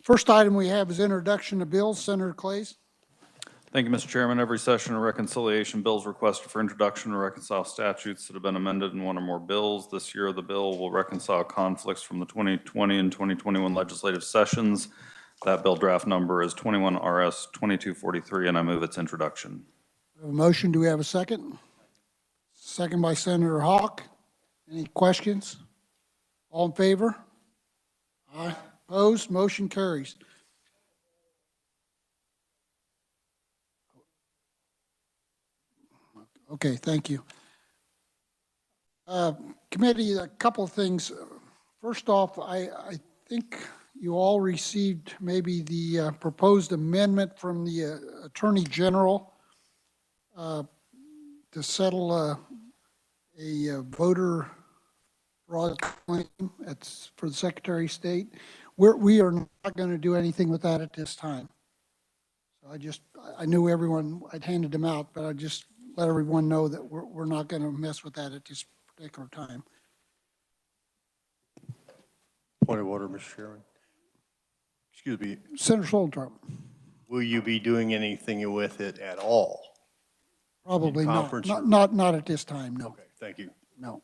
First item we have is introduction of bills. Senator Clays. Thank you, Mr. Chairman. Every session of reconciliation bills requested for introduction to reconcile statutes that have been amended in one or more bills. This year, the bill will reconcile conflicts from the 2020 and 2021 legislative sessions. That bill draft number is 21 RS 2243, and I move its introduction. We have a motion. Do we have a second? Second by Senator Hawk. Any questions? All in favor? Aye. Opposed? Motion carries. Okay, thank you. Committee, a couple of things. First off, I think you all received maybe the proposed amendment from the Attorney General to settle a voter fraud claim. That's for the Secretary of State. We are not going to do anything with that at this time. So I knew everyone, I'd handed them out, but I just let everyone know that we're not going to mess with that at this particular time. Point of order, Mr. Chairman. Excuse me. Senator Solentrum. Will you be doing anything with it at all? Probably not. Not at this time, no. Okay, thank you. No.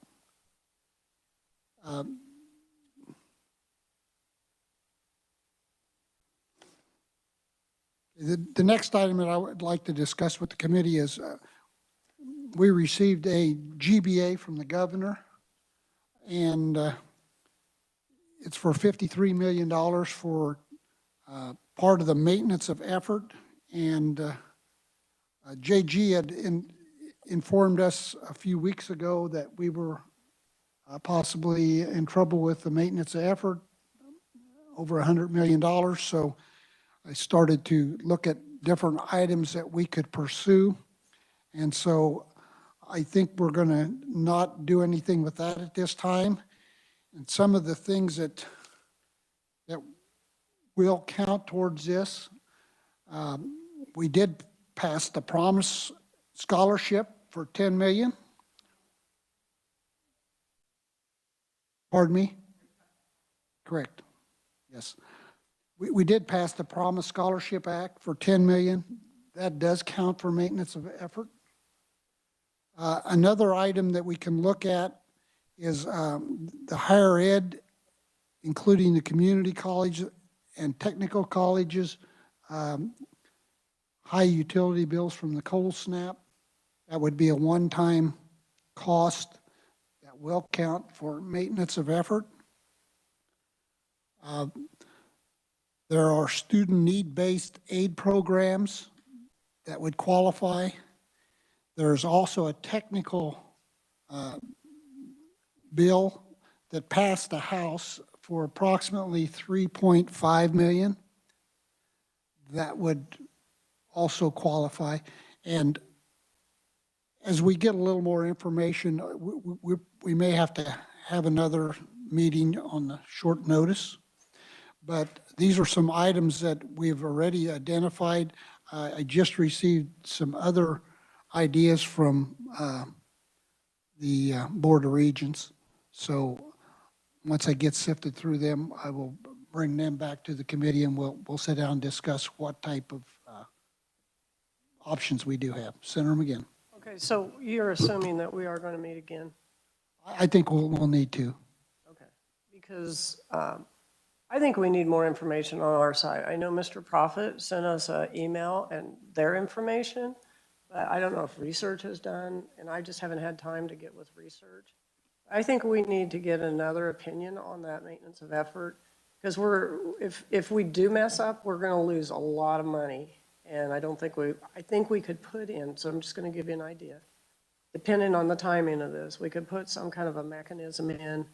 The next item that I would like to discuss with the committee is we received a GBA from the governor, and it's for $53 million for part of the maintenance of effort. And JG had informed us a few weeks ago that we were possibly in trouble with the maintenance of effort, over $100 million. So I started to look at different items that we could pursue. And so I think we're going to not do anything with that at this time. And some of the things that will count towards this, we did pass the Promise Scholarship for $10 million. Pardon me? Correct. Yes. We did pass the Promise Scholarship Act for $10 million. That does count for maintenance of effort. Another item that we can look at is the higher ed, including the community college and technical colleges, high utility bills from the cold snap. That would be a one-time cost that will count for maintenance of effort. There are student need-based aid programs that would qualify. There's also a technical bill that passed the House for approximately $3.5 million. That would also qualify. And as we get a little more information, we may have to have another meeting on the short notice. But these are some items that we've already identified. I just received some other ideas from the Board of Regents. So once I get sifted through them, I will bring them back to the committee, and we'll sit down and discuss what type of options we do have. Senator McGinn. Okay, so you're assuming that we are going to meet again? I think we'll need to. Okay, because I think we need more information on our side. I know Mr. Prophet sent us an email and their information, but I don't know if research is done, and I just haven't had time to get with research. I think we need to get another opinion on that maintenance of effort, because if we do mess up, we're going to lose a lot of money. And I think we could put in, so I'm just going to give you an idea. Depending on the timing of this, we could put some kind of a mechanism in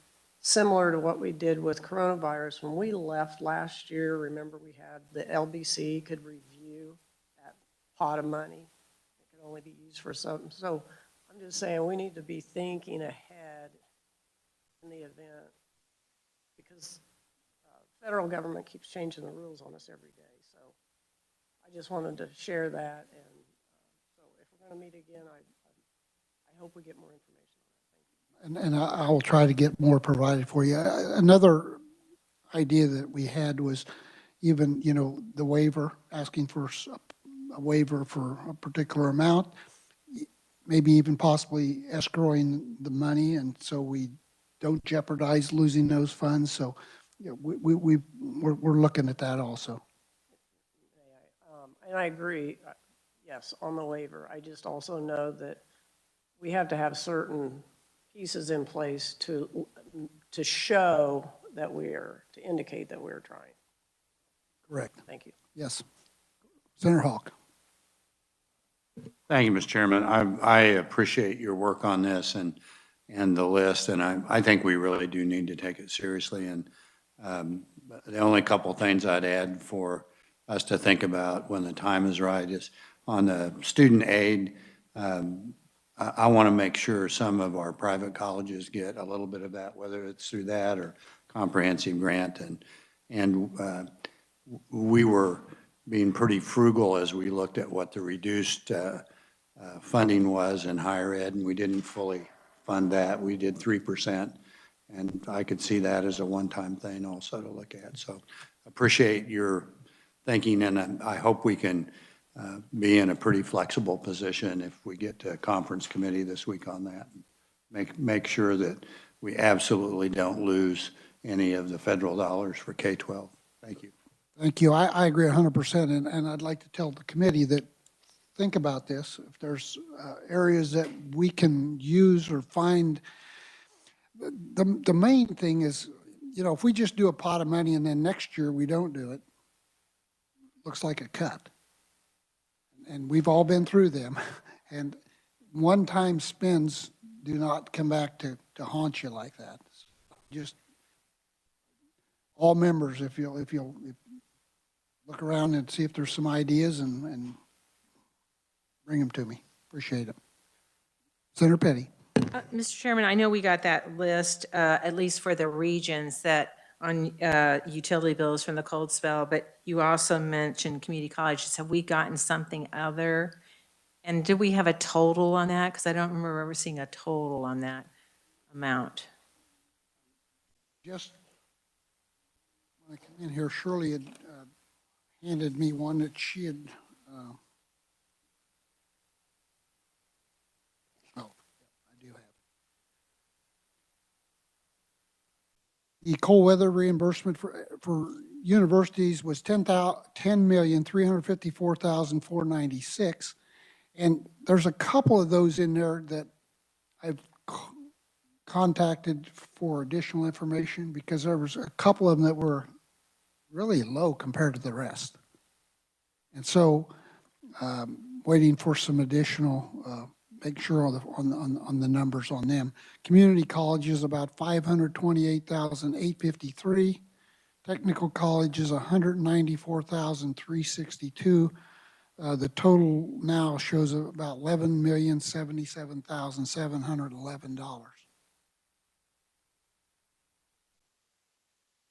similar to what we did with coronavirus. When we left last year, remember we had the LBC could review that pot of money. It could only be used for something. So I'm just saying we need to be thinking ahead in the event, because federal government keeps changing the rules on us every day. So I just wanted to share that, and so if we're going to meet again, I hope we get more information on that. Thank you. And I will try to get more provided for you. Another idea that we had was even, the waiver, asking for a waiver for a particular amount, maybe even possibly escrowing the money, and so we don't jeopardize losing those funds. So, we're looking at that also. And I agree, yes, on the waiver. I just also know that we have to have certain pieces in place to show that to indicate that we're trying. Correct. Thank you. Yes. Senator Hawk. Thank you, Mr. Chairman. I appreciate your work on this and the list, and I think we really do need to take it seriously. And the only couple things I'd add for us to think about when the time is right is on the student aid. I want to make sure some of our private colleges get a little bit of that, whether it's through that or comprehensive grant. And we were being pretty frugal as we looked at what the reduced funding was in higher ed, and we didn't fully fund that. We did 3%, and I could see that as a one-time thing also to look at. So appreciate your thinking, and I hope we can be in a pretty flexible position if we get to conference committee this week on that. Make sure that we absolutely don't lose any of the federal dollars for K-12. Thank you. Thank you. I agree 100%, and I'd like to tell the committee that think about this. If there's areas that we can use or find, the main thing is, if we just do a pot of money and then next year we don't do it, looks like a cut. And we've all been through them. And one-time spends do not come back to haunt you like that. Just all members, if you'll look around and see if there's some ideas and bring them to me. Appreciate it. Senator Petty. Mr. Chairman, I know we got that list, at least for the regions, that on utility bills from the cold spell, but you also mentioned community colleges. Have we gotten something other? And did we have a total on that? Because I don't remember ever seeing a total on that amount. Just when I came in here, Shirley had handed me one that she had, I do have. The cold weather reimbursement for universities was $10,354,496. And there's a couple of those in there that I've contacted for additional information because there was a couple of them that were really low compared to the rest. And so waiting for some additional, make sure on the numbers on them. Community colleges about 528,853. Technical colleges 194,362. The total now shows about $11,077,711.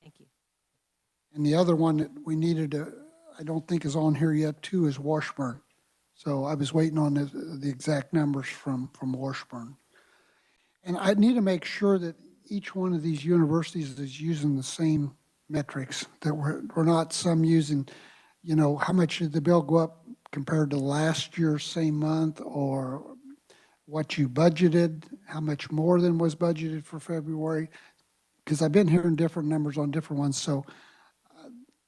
Thank you. And the other one that we needed to, I don't think is on here yet too, is Washburn. So I was waiting on the exact numbers from Washburn. And I need to make sure that each one of these universities is using the same metrics, that we're not some using, how much did the bill go up compared to last year's same month, or what you budgeted, how much more than was budgeted for February, because I've been hearing different numbers on different ones. So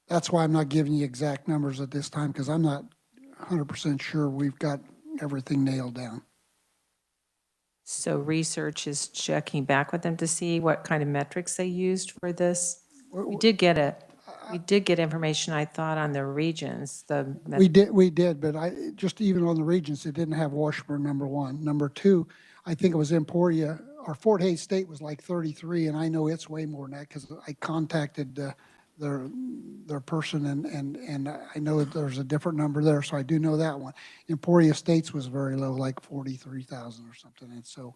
that's why I'm not giving you exact numbers at this time, because I'm not 100% sure we've got everything nailed down. So research is checking back with them to see what kind of metrics they used for this. We did get information, I thought, on the regions. We did, but just even on the regions, it didn't have Washburn, number one. Number two, I think it was Emporia. Our Fort Hays State was like 33, and I know it's way more than that because I contacted their person, and I know that there's a different number there, so I do know that one. Emporia State's was very low, like 43,000 or something, and so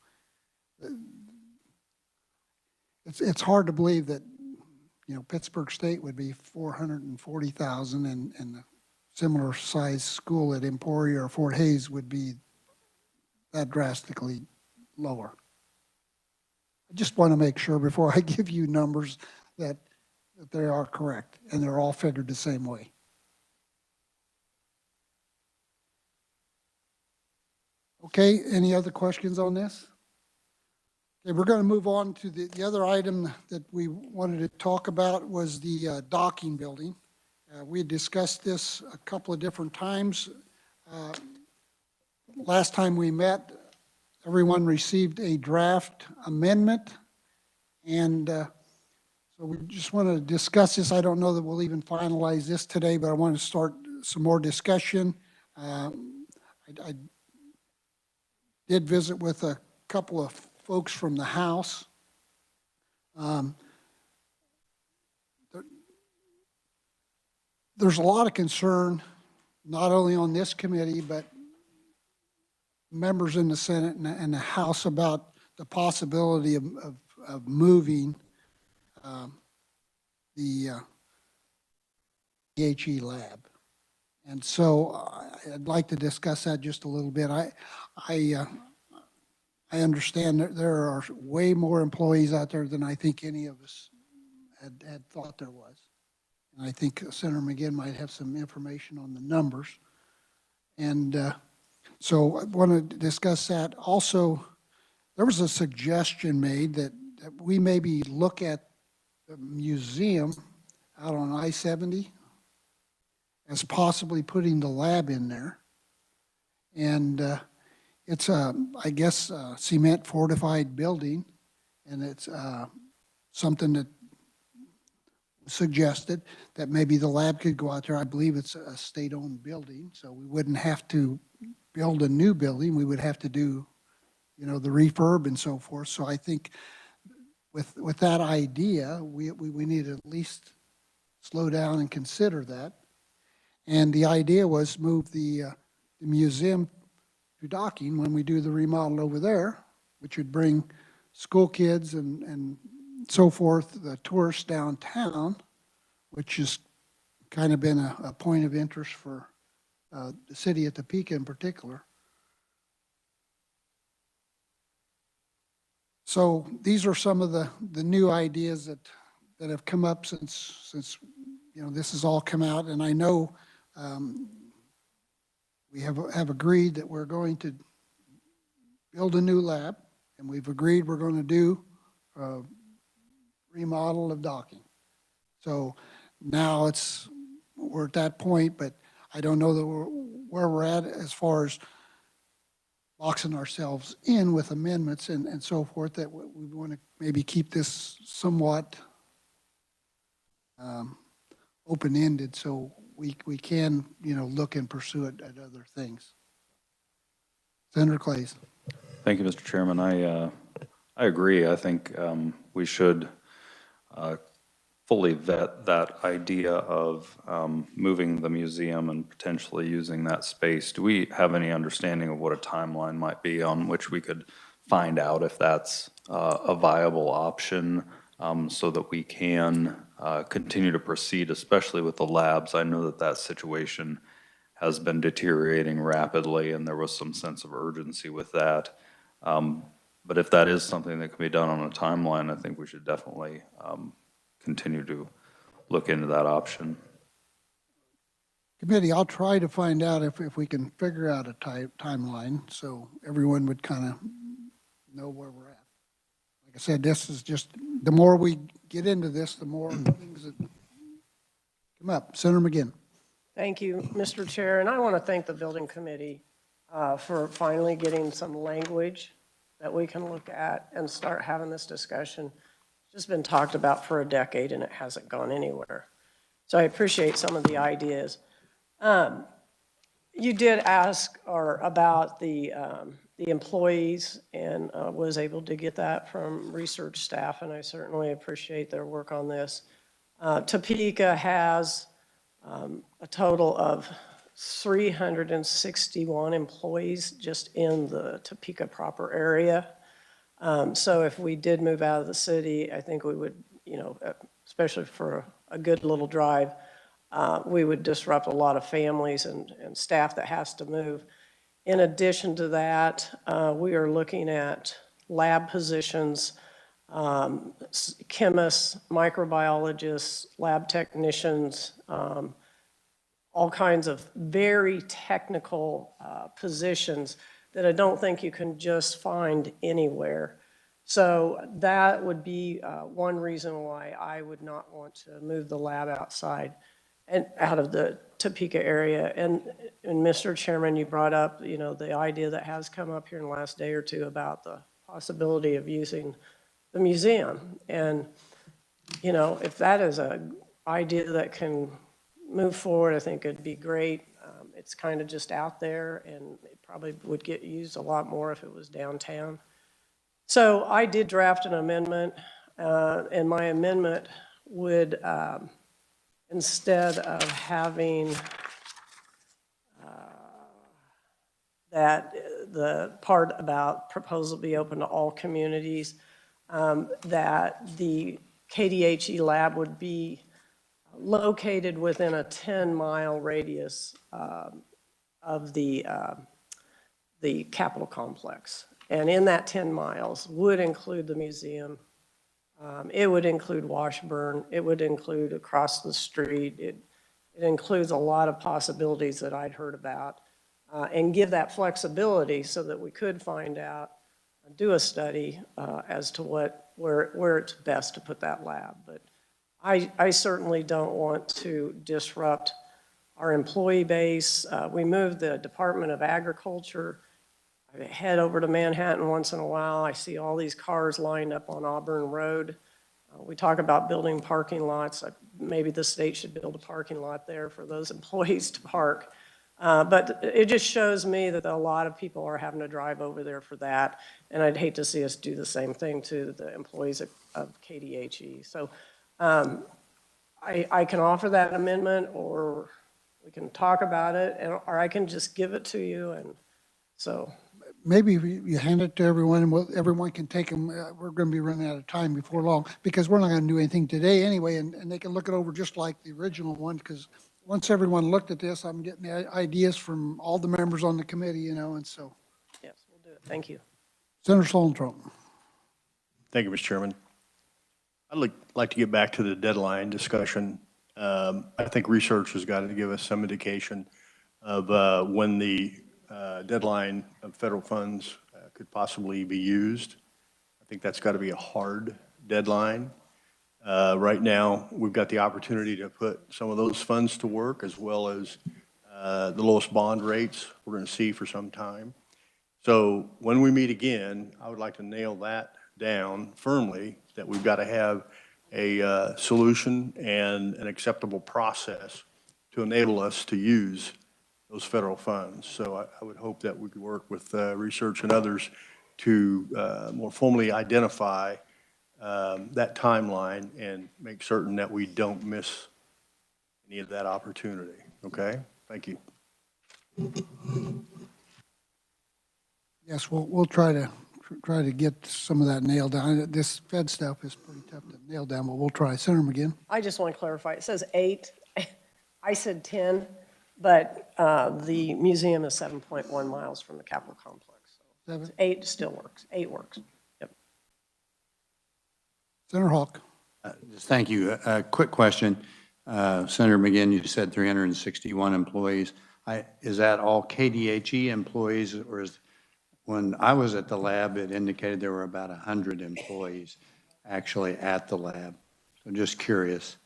it's hard to believe that Pittsburgh State would be 440,000, and the similar size school at Emporia or Fort Hays would be that drastically lower. I just want to make sure before I give you numbers that that they are correct, and they're all figured the same way. Okay, any other questions on this? Okay, we're going to move on to the other item that we wanted to talk about was the docking building. We had discussed this a couple of different times. Last time we met, everyone received a draft amendment, and so we just want to discuss this. I don't know that we'll even finalize this today, but I want to start some more discussion. I did visit with a couple of folks from the House. There's a lot of concern, not only on this committee, but members in the Senate and the House about the possibility of moving the PHE lab. And so I'd like to discuss that just a little bit. I understand that there are way more employees out there than I think any of us had thought there was. And I think Senator McGinn might have some information on the numbers. And so I want to discuss that. Also, there was a suggestion made that we maybe look at the museum out on I-70 as possibly putting the lab in there. And it's I guess, a cement fortified building, and it's something that suggested that maybe the lab could go out there. I believe it's a state-owned building, so we wouldn't have to build a new building. We would have to do, you know, the refurb and so forth. So I think with that idea, we need to at least slow down and consider that. And the idea was move the museum to docking when we do the remodel over there, which would bring school kids and so forth, the tourists downtown, which has kind of been a point of interest for the city of Topeka in particular. So these are some of the new ideas that have come up since you know this has all come out, and I know we have agreed that we're going to build a new lab, and we've agreed we're going to do a remodel of docking. So now we're at that point, but I don't know that where we're at as far as boxing ourselves in with amendments and so forth, that we want to maybe keep this somewhat open-ended so we can, you know, look and pursue it at other things. Senator Clays. Thank you, Mr. Chairman. I agree. I think we should fully vet that idea of moving the museum and potentially using that space. Do we have any understanding of what a timeline might be on which we could find out if that's a viable option so that we can continue to proceed, especially with the labs? I know that situation has been deteriorating rapidly, and there was some sense of urgency with that. But if that is something that can be done on a timeline, I think we should definitely continue to look into that option. Committee, I'll try to find out if we can figure out a timeline so everyone would kind of know where we're at. Like I said, this is just, the more we get into this, the more things that come up. Senator McGinn. Thank you, Mr. Chair, and I want to thank the building committee for finally getting some language that we can look at and start having this discussion. It's just been talked about for a decade and it hasn't gone anywhere. So I appreciate some of the ideas. You did ask about the employees, and was able to get that from research staff, and I certainly appreciate their work on this. Topeka has a total of 361 employees just in the Topeka proper area. So if we did move out of the city, I think we would, you know, especially for a good little drive, we would disrupt a lot of families and staff that has to move. In addition to that, we are looking at lab positions chemists, microbiologists, lab technicians, all kinds of very technical positions that I don't think you can just find anywhere. So that would be one reason why I would not want to move the lab outside and out of the Topeka area. And Mr. Chairman, you brought up, the idea that has come up here in the last day or two about the possibility of using the museum. And, if that is an idea that can move forward, I think it'd be great. It's kind of just out there, and it probably would get used a lot more if it was downtown. So I did draft an amendment, and my amendment would, instead of having that the part about proposal be open to all communities, that the KDHE lab would be located within a 10-mile radius of the Capitol complex. And in that 10 miles would include the museum. It would include Washburn. It would include across the street. It includes a lot of possibilities that I'd heard about, and give that flexibility so that we could find out, do a study as to where it's best to put that lab. But I certainly don't want to disrupt our employee base. We moved the Department of Agriculture. I head over to Manhattan once in a while. I see all these cars lined up on Auburn Road. We talk about building parking lots. Maybe the state should build a parking lot there for those employees to park. But it just shows me that a lot of people are having to drive over there for that. And I'd hate to see us do the same thing to the employees of KDHE. So I can offer that amendment, or we can talk about it, or I can just give it to you. And so Maybe you hand it to everyone, and everyone can take them. We're going to be running out of time before long, because we're not going to do anything today anyway, and they can look it over just like the original one, because once everyone looked at this, I'm getting the ideas from all the members on the committee, and so. yes, we'll do it. Thank you. Senator Solentrum. Thank you, Mr. Chairman. I'd like to get back to the deadline discussion. I think research has got to give us some indication of when the deadline of federal funds could possibly be used. I think that's got to be a hard deadline. Right now, we've got the opportunity to put some of those funds to work, as well as the lowest bond rates we're going to see for some time. So when we meet again, I would like to nail that down firmly, that we've got to have a solution and an acceptable process to enable us to use those federal funds. So I would hope that we could work with research and others to more formally identify that timeline and make certain that we don't miss any of that opportunity. Okay? Thank you. Yes, we'll try to get some of that nailed down. This Fed stuff is pretty tough to nail down, but we'll try. Senator McGinn. I just want to clarify. It says 8. I said 10, but the museum is 7.1 miles from the Capitol complex. So 7. 8 still works. 8 works. Yep. Senator Hawk. Thank you. Quick question. Senator McGinn, you said 361 employees. Is that all KDHE employees, or when I was at the lab, it indicated there were about 100 employees actually at the lab. So just curious.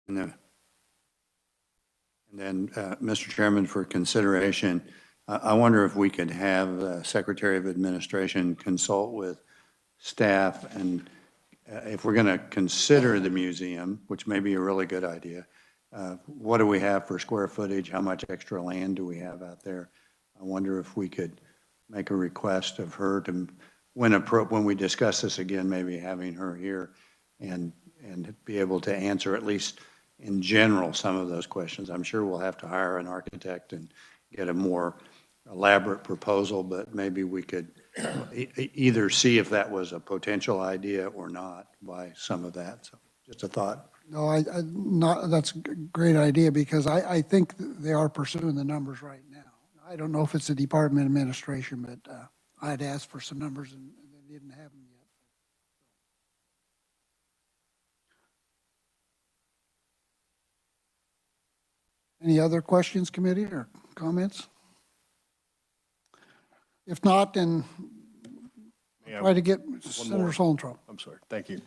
And then, Mr. Chairman, for consideration, I wonder if we could have the Secretary of Administration consult with staff, and if we're going to consider the museum, which may be a really good idea, what do we have for square footage? How much extra land do we have out there? I wonder if we could make a request of her to, when we discuss this again, maybe having her here and be able to answer at least in general some of those questions. I'm sure we'll have to hire an architect and get a more elaborate proposal, but maybe we could either see if that was a potential idea or not by some of that. So just a thought. No, that's a great idea, because I think they are pursuing the numbers right now. I don't know if it's the Department of Administration, but I'd asked for some numbers and they didn't have them yet. Any other questions, committee, or comments? If not, then May I- try to get more. Senator Solentro. I'm sorry, thank you.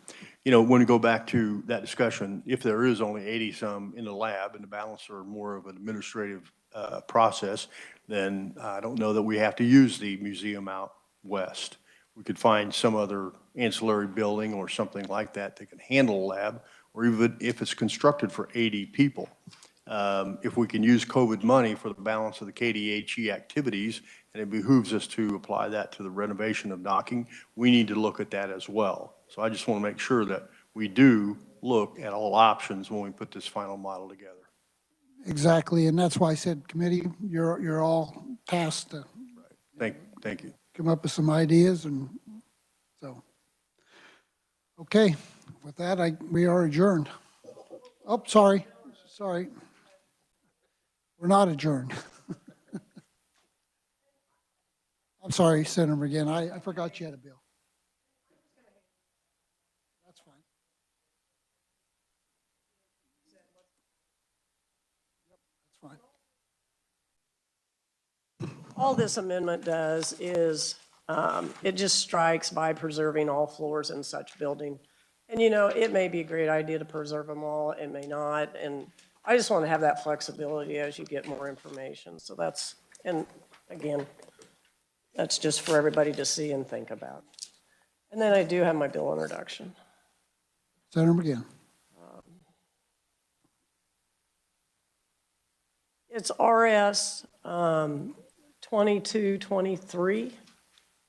You know, when we go back to that discussion, if there is only 80-some in the lab and the balance are more of an administrative process, then I don't know that we have to use the museum out west. We could find some other ancillary building or something like that that can handle a lab, or even if it's constructed for 80 people. If we can use COVID money for the balance of the KDHE activities, and it behooves us to apply that to the renovation of docking, we need to look at that as well. So I just want to make sure that we do look at all options when we put this final model together. Exactly, and that's why I said, committee, you're all tasked to Thank you. come up with some ideas, and so. Okay, with that, we are adjourned. Oh, sorry. We're not adjourned. I'm sorry, Senator McGinn, I forgot you had a bill. That's fine. Yep, that's fine. All this amendment does is, it just strikes by preserving all floors in such building. And, you know, it may be a great idea to preserve them all, it may not, and I just want to have that flexibility as you get more information. So that's, and again, that's just for everybody to see and think about. And then I do have my bill introduction. Senator McGinn. It's RS 2223,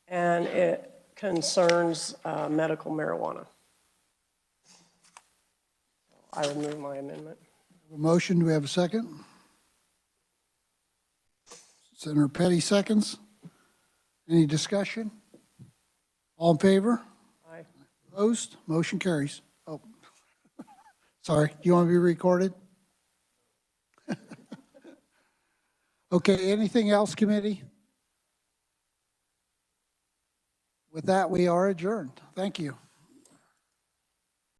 and it concerns medical marijuana. I would move my amendment. A motion, do we have a second? Senator Petty seconds. Any discussion? All in favor? Aye. Opposed? Motion carries. Oh, sorry, do you want to be recorded? Okay, anything else, committee? With that, we are adjourned. Thank you.